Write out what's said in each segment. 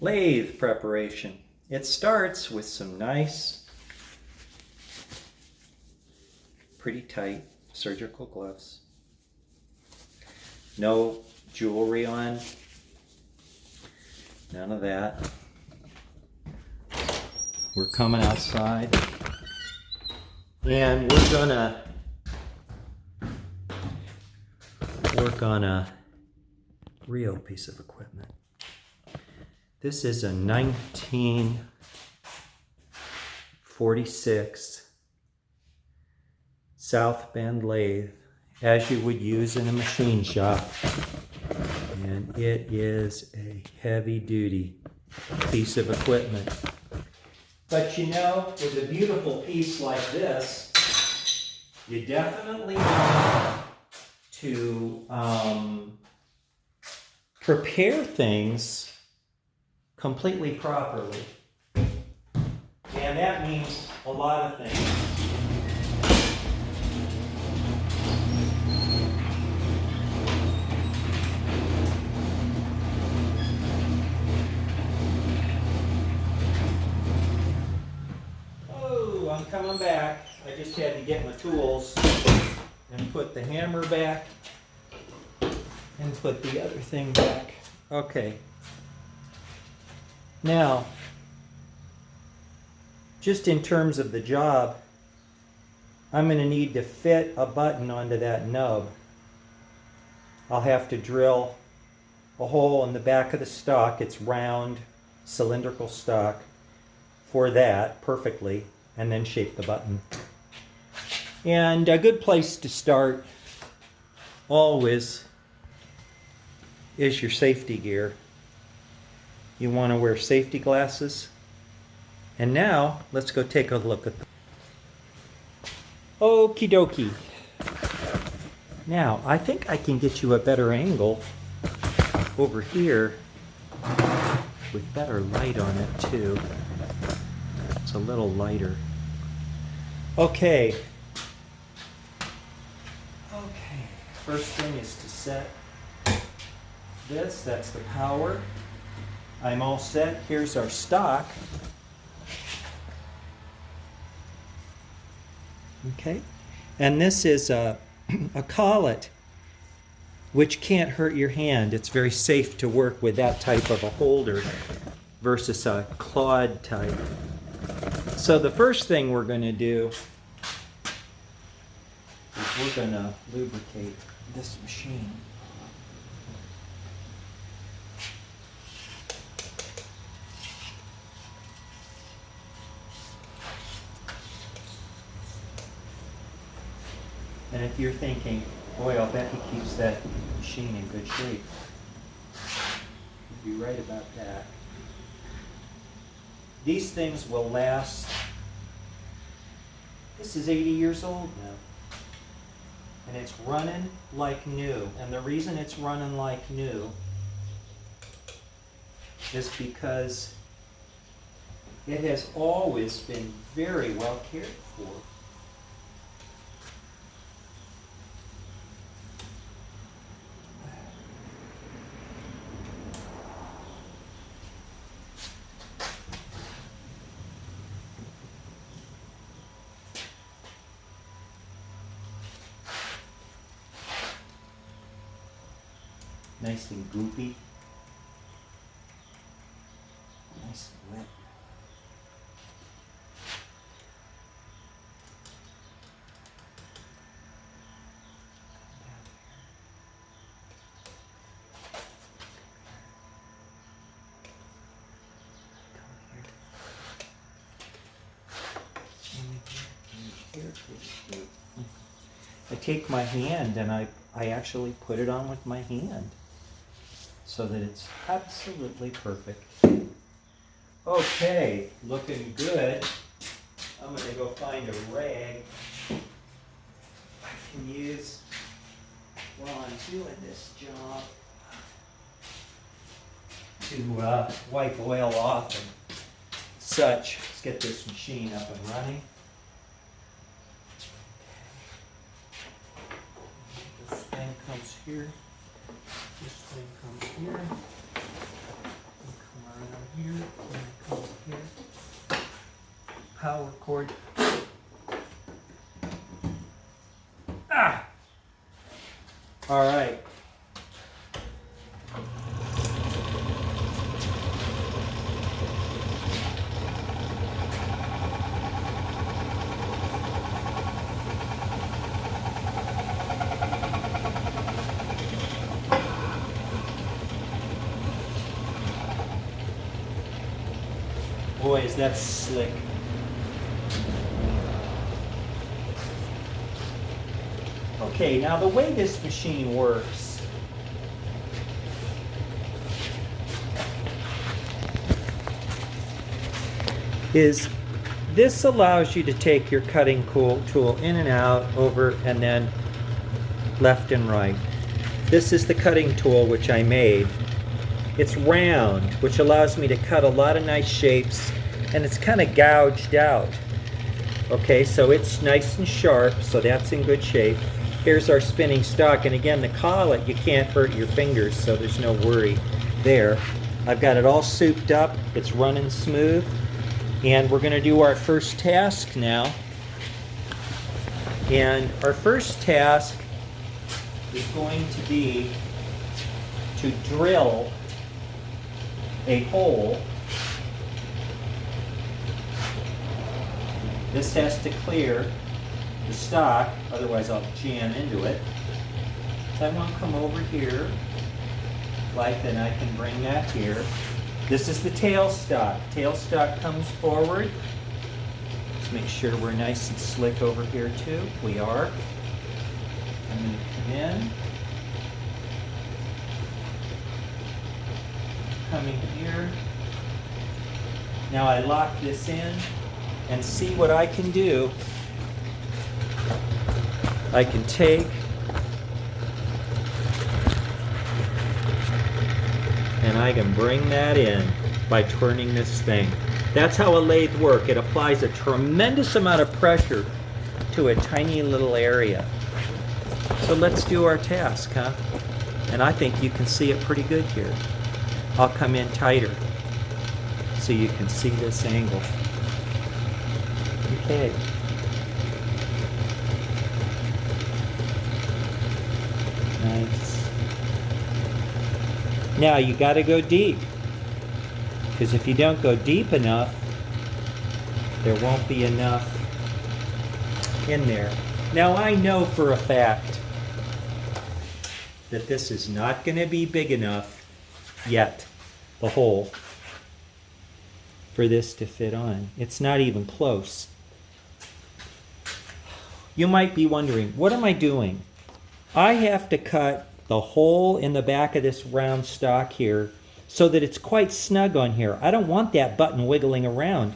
Lathe preparation. It starts with some nice, pretty tight surgical gloves. No jewelry on, none of that. We're coming outside and we're gonna work on a real piece of equipment. This is a 1946 South Bend Lathe, as you would use in a machine shop. And it is a heavy-duty piece of equipment. But you know, with a beautiful piece like this, you definitely want to prepare things completely properly. And that means a lot of things. Oh, I'm coming back. I just had to get my tools and put the hammer back and put the other thing back. Okay. Now, just in terms of the job, I'm going to need to fit a button onto that nub. I'll have to drill a hole in the back of the stock. It's round, cylindrical stock for that perfectly, and then shape the button. And a good place to start always is your safety gear. You want to wear safety glasses. And now, let's go take a look at them. Okie dokie. Now, I think I can get you a better angle over here with better light on it too. It's a little lighter. Okay. First thing is to set this. That's the power. I'm all set. Here's our stock. Okay. And this is a collet, which can't hurt your hand. It's very safe to work with that type of a holder versus a clawed type. So the first thing we're going to do is we're going to lubricate this machine. And if you're thinking, boy, I'll bet he keeps that machine in good shape, you'd be right about that. These things will last. This is 80 years old now. And it's running like new. And the reason it's running like new is because it has always been very well cared for. Nice and goopy. Nice and wet. I take my hand and I actually put it on with my hand, so that it's absolutely perfect. Okay, looking good. I'm going to go find a rag I can use while I'm doing this job to wipe oil off and such. Let's get this machine up and running. This thing comes here. This thing comes here. Come around power cord. Ah! All right. Boy, is that slick. Okay, now the way this machine works is this allows you to take your cutting tool in and out, over, and then left and right. This is the cutting tool which I made. It's round, which allows me to cut a lot of nice shapes, and it's kind of gouged out. Okay, so it's nice and sharp, so that's in good shape. Here's our spinning stock, and again, the collet, you can't hurt your fingers, so there's no worry there. I've got it all souped up, it's running smooth, and we're gonna do our first task now. And our first task is going to be to drill a hole. This has to clear the stock, otherwise I'll jam into it. So I want to come over here, like, then I can bring that here. This is the tailstock. Tailstock comes forward. Let's make sure we're nice and slick over here too. We are. I'm going to come in. Coming here. Now I lock this in and see what I can do. I can take and I can bring that in by turning this thing. That's how a lathe works. It applies a tremendous amount of pressure to a tiny little area. So let's do our task, huh? And I think you can see it pretty good here. I'll come in tighter so you can see this angle. Okay. Nice. Now you got to go deep, because if you don't go deep enough, there won't be enough in there. Now I know for a fact that this is not going to be big enough yet, the hole, for this to fit on. It's not even close. You might be wondering, what am I doing? I have to cut the hole in the back of this round stock here so that it's quite snug on here. I don't want that button wiggling around.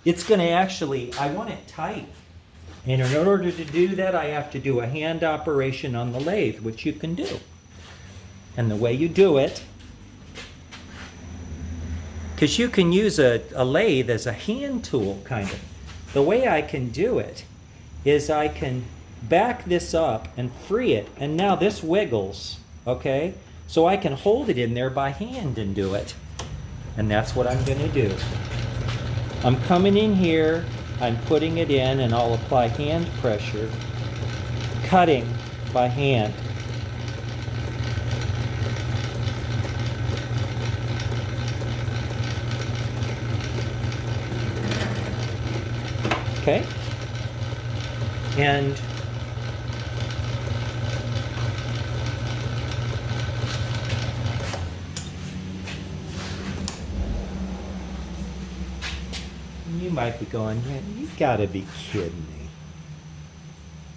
It's going to actually, I want it tight. And in order to do that, I have to do a hand operation on the lathe, which you can do. And the way you do it, because you can use a lathe as a hand tool, kind of. The way I can do it is I can back this up and free it, and now this wiggles, okay? So I can hold it in there by hand and do it. And that's what I'm going to do. I'm coming in here, I'm putting it in, and I'll apply hand pressure, cutting by hand. Okay? And you might be going, yeah, you gotta be kidding me.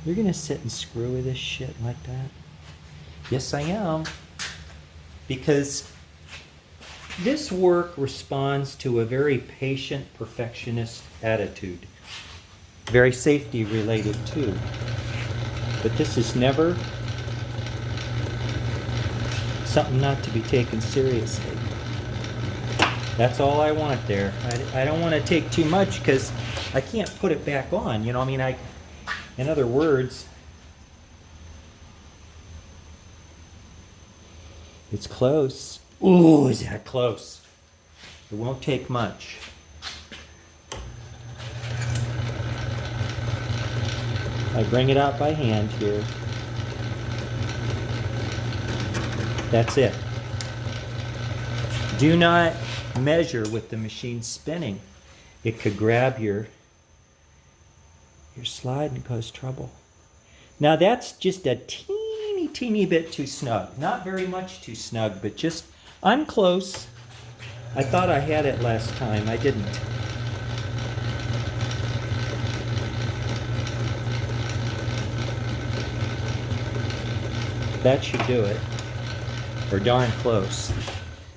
You're gonna sit and screw with this shit like that? Yes, I am. Because this work responds to a very patient, perfectionist attitude. Very safety related too. But this is never something not to be taken seriously. That's all I want there. I don't want to take too much because I can't put it back on. You know, I mean, in other words, it's close. Ooh, is that close? It won't take much. I bring it out by hand here. That's it. Do not measure with the machine spinning. It could grab your slide and cause trouble. Now that's just a teeny bit too snug. Not very much too snug, but just, I'm close. I thought I had it last time. I didn't. That should do it. Or darn close.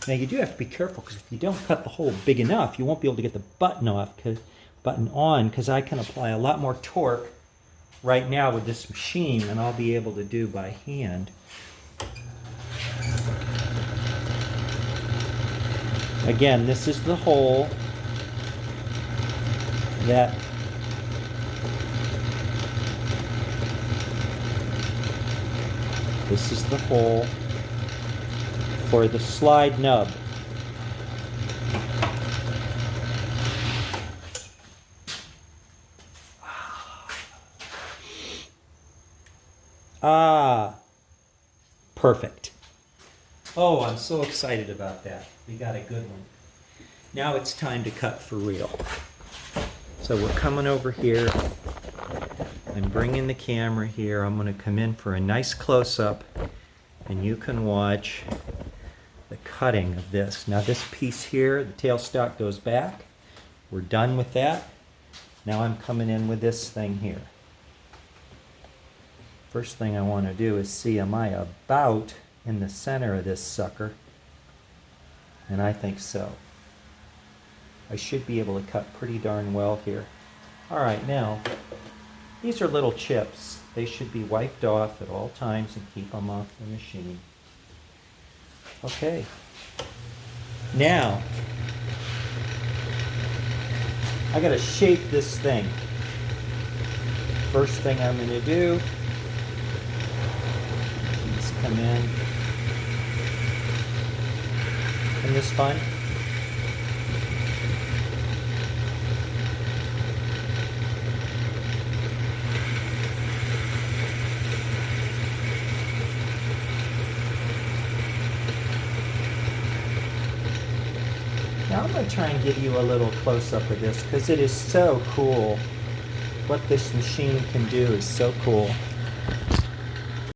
Now you do have to be careful, because if you don't cut the hole big enough, you won't be able to get the button on, because I can apply a lot more torque right now with this machine than I'll be able to do by hand. Again, this is the hole that this is the hole for the slide nub. Ah, perfect. Oh, I'm so excited about that. We got a good one. Now it's time to cut for real. So we're coming over here. I'm bringing the camera here. I'm going to come in for a nice close-up, and you can watch the cutting of this. Now this piece here, the tailstock goes back. We're done with that. Now I'm coming in with this thing here. First thing I want to do is see, am I about in the center of this sucker? And I think so. I should be able to cut pretty darn well here. Alright, now, these are little chips. They should be wiped off at all times and keep them off the machine. Okay. Now, I gotta shape this thing. First thing I'm gonna do, come in. Isn't this fun? Now I'm going to try and give you a little close-up of this, because it is so cool. What this machine can do is so cool.